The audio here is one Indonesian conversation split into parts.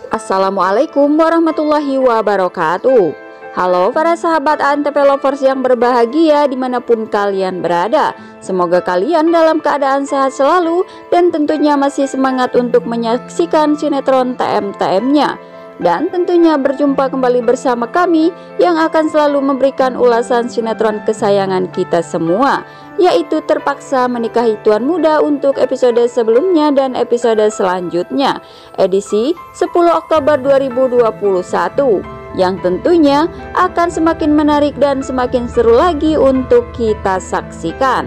Assalamualaikum warahmatullahi wabarakatuh. Halo para sahabat Antv Lovers yang berbahagia dimanapun kalian berada. Semoga kalian dalam keadaan sehat selalu dan tentunya masih semangat untuk menyaksikan sinetron TM-TM-nya. Dan tentunya berjumpa kembali bersama kami yang akan selalu memberikan ulasan sinetron kesayangan kita semua, yaitu Terpaksa Menikahi Tuan Muda untuk episode sebelumnya dan episode selanjutnya, edisi 10 Oktober 2021, yang tentunya akan semakin menarik dan semakin seru lagi untuk kita saksikan.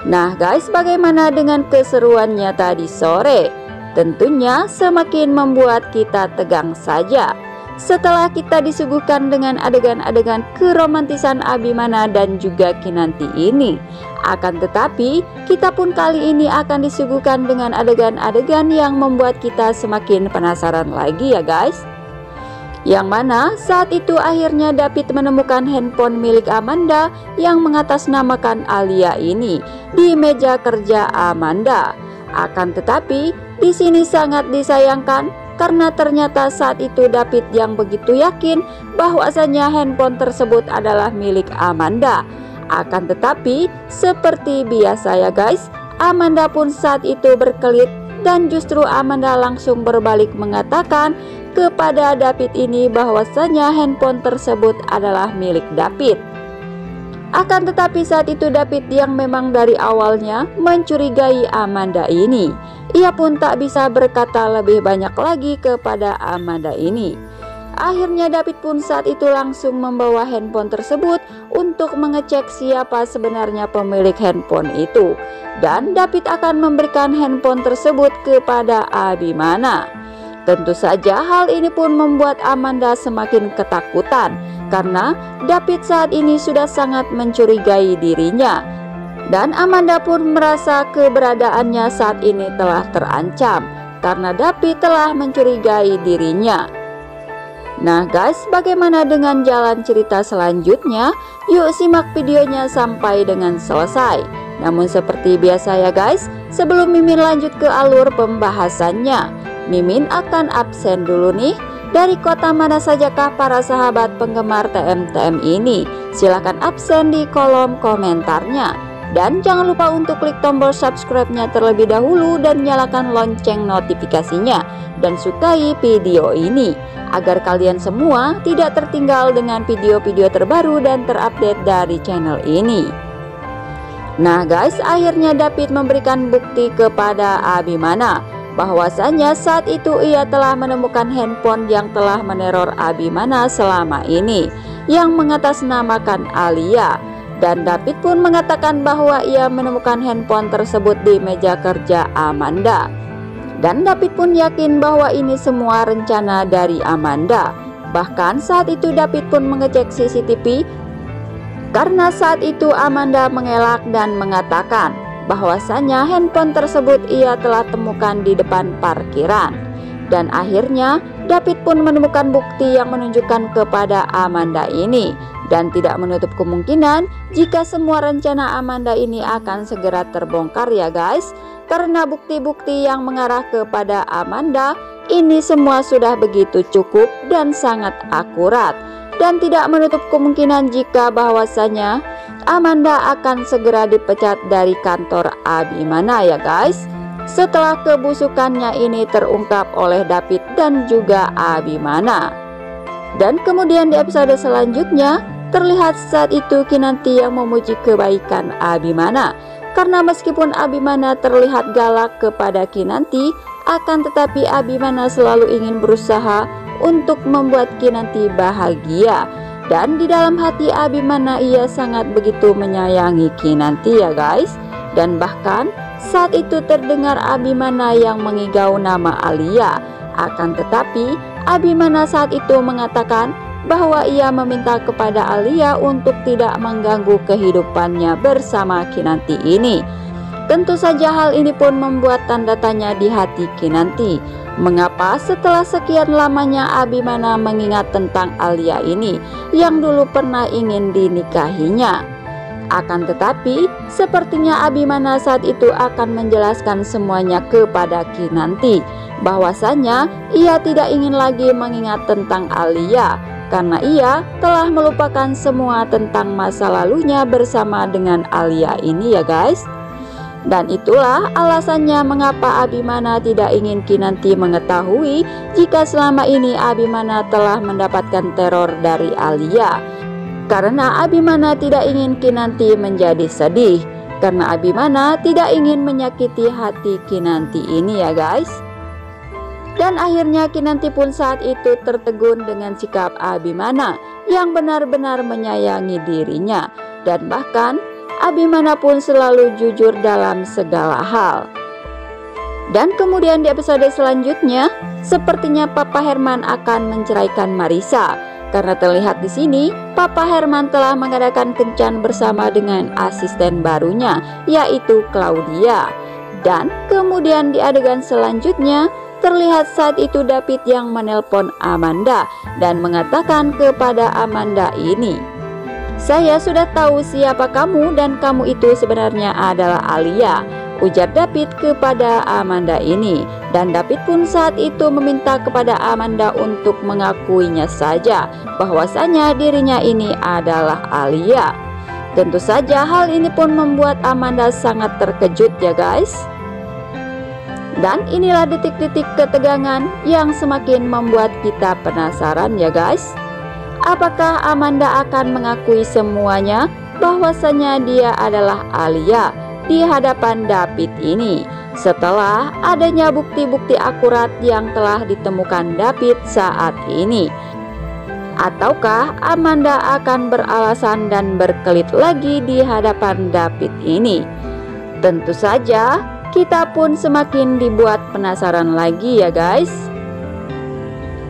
Nah guys, bagaimana dengan keseruannya tadi sore? Tentunya semakin membuat kita tegang saja setelah kita disuguhkan dengan adegan-adegan keromantisan Abimana dan juga Kinanti ini. Akan tetapi kita pun kali ini akan disuguhkan dengan adegan-adegan yang membuat kita semakin penasaran lagi ya guys. Yang mana saat itu akhirnya David menemukan handphone milik Amanda yang mengatasnamakan Alia ini di meja kerja Amanda. Akan tetapi di sini sangat disayangkan karena ternyata saat itu David yang begitu yakin bahwasanya handphone tersebut adalah milik Amanda. Akan tetapi seperti biasa ya guys, Amanda pun saat itu berkelit dan justru Amanda langsung berbalik mengatakan kepada David ini bahwasanya handphone tersebut adalah milik David. Akan tetapi saat itu David yang memang dari awalnya mencurigai Amanda ini, ia pun tak bisa berkata lebih banyak lagi kepada Amanda ini. Akhirnya David pun saat itu langsung membawa handphone tersebut untuk mengecek siapa sebenarnya pemilik handphone itu. Dan David akan memberikan handphone tersebut kepada Abimana. Tentu saja hal ini pun membuat Amanda semakin ketakutan karena David saat ini sudah sangat mencurigai dirinya. Dan Amanda pun merasa keberadaannya saat ini telah terancam karena David telah mencurigai dirinya. Nah guys, bagaimana dengan jalan cerita selanjutnya? Yuk simak videonya sampai dengan selesai. Namun seperti biasa ya guys, sebelum Mimin lanjut ke alur pembahasannya, Mimin akan absen dulu nih. Dari kota mana sajakah para sahabat penggemar TM-TM ini? Silahkan absen di kolom komentarnya. Dan jangan lupa untuk klik tombol subscribe-nya terlebih dahulu dan nyalakan lonceng notifikasinya. Dan sukai video ini agar kalian semua tidak tertinggal dengan video-video terbaru dan terupdate dari channel ini. Nah guys, akhirnya David memberikan bukti kepada Abimana bahwasanya saat itu ia telah menemukan handphone yang telah meneror Abimana selama ini, yang mengatasnamakan Alia. Dan David pun mengatakan bahwa ia menemukan handphone tersebut di meja kerja Amanda. Dan David pun yakin bahwa ini semua rencana dari Amanda. Bahkan saat itu David pun mengecek CCTV karena saat itu Amanda mengelak dan mengatakan bahwasanya handphone tersebut ia telah temukan di depan parkiran. Dan akhirnya David pun menemukan bukti yang menunjukkan kepada Amanda ini, dan tidak menutup kemungkinan jika semua rencana Amanda ini akan segera terbongkar ya guys, karena bukti-bukti yang mengarah kepada Amanda ini semua sudah begitu cukup dan sangat akurat, dan tidak menutup kemungkinan jika bahwasanya Amanda akan segera dipecat dari kantor Abimana ya guys, setelah kebusukannya ini terungkap oleh David dan juga Abimana. Dan kemudian di episode selanjutnya terlihat saat itu Kinanti yang memuji kebaikan Abimana, karena meskipun Abimana terlihat galak kepada Kinanti, akan tetapi Abimana selalu ingin berusaha untuk membuat Kinanti bahagia. Dan di dalam hati Abimana ia sangat begitu menyayangi Kinanti ya guys. Dan bahkan saat itu terdengar Abimana yang mengigau nama Alia. Akan tetapi Abimana saat itu mengatakan bahwa ia meminta kepada Alia untuk tidak mengganggu kehidupannya bersama Kinanti ini. Tentu saja hal ini pun membuat tanda tanya di hati Kinanti. Mengapa setelah sekian lamanya Abimana mengingat tentang Alia ini yang dulu pernah ingin dinikahinya? Akan tetapi, sepertinya Abimana saat itu akan menjelaskan semuanya kepada Kinanti, bahwasanya ia tidak ingin lagi mengingat tentang Alia, karena ia telah melupakan semua tentang masa lalunya bersama dengan Alia ini ya guys. Dan itulah alasannya mengapa Abimana tidak ingin Kinanti mengetahui jika selama ini Abimana telah mendapatkan teror dari Alia. Karena Abimana tidak ingin Kinanti menjadi sedih, karena Abimana tidak ingin menyakiti hati Kinanti ini ya guys. Dan akhirnya Kinanti pun saat itu tertegun dengan sikap Abimana yang benar-benar menyayangi dirinya. Dan bahkan Abimana pun selalu jujur dalam segala hal. Dan kemudian di episode selanjutnya, sepertinya Papa Herman akan menceraikan Marissa. Karena terlihat di sini, Papa Herman telah mengadakan kencan bersama dengan asisten barunya, yaitu Claudia. Dan kemudian di adegan selanjutnya, terlihat saat itu David yang menelpon Amanda dan mengatakan kepada Amanda ini, "Saya sudah tahu siapa kamu dan kamu itu sebenarnya adalah Alia," ujar David kepada Amanda ini. Dan David pun saat itu meminta kepada Amanda untuk mengakuinya saja bahwasanya dirinya ini adalah Alia. Tentu saja hal ini pun membuat Amanda sangat terkejut ya guys. Dan inilah detik-detik ketegangan yang semakin membuat kita penasaran ya guys. Apakah Amanda akan mengakui semuanya bahwasanya dia adalah Alia di hadapan David ini setelah adanya bukti-bukti akurat yang telah ditemukan David saat ini? Ataukah Amanda akan beralasan dan berkelit lagi di hadapan David ini? Tentu saja kita pun semakin dibuat penasaran lagi ya guys.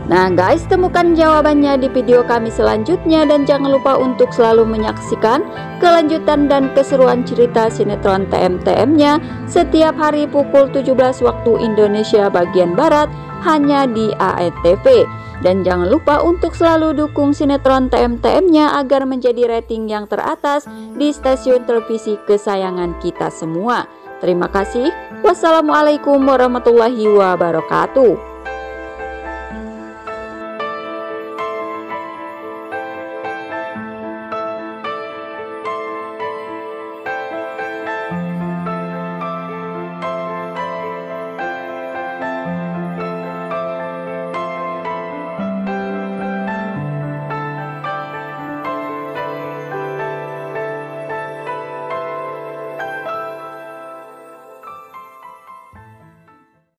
Nah guys, temukan jawabannya di video kami selanjutnya dan jangan lupa untuk selalu menyaksikan kelanjutan dan keseruan cerita sinetron TM-TM-nya setiap hari pukul 17 waktu Indonesia bagian Barat hanya di ANTV. Dan jangan lupa untuk selalu dukung sinetron TM-TM-nya agar menjadi rating yang teratas di stasiun televisi kesayangan kita semua. Terima kasih. Wassalamualaikum warahmatullahi wabarakatuh.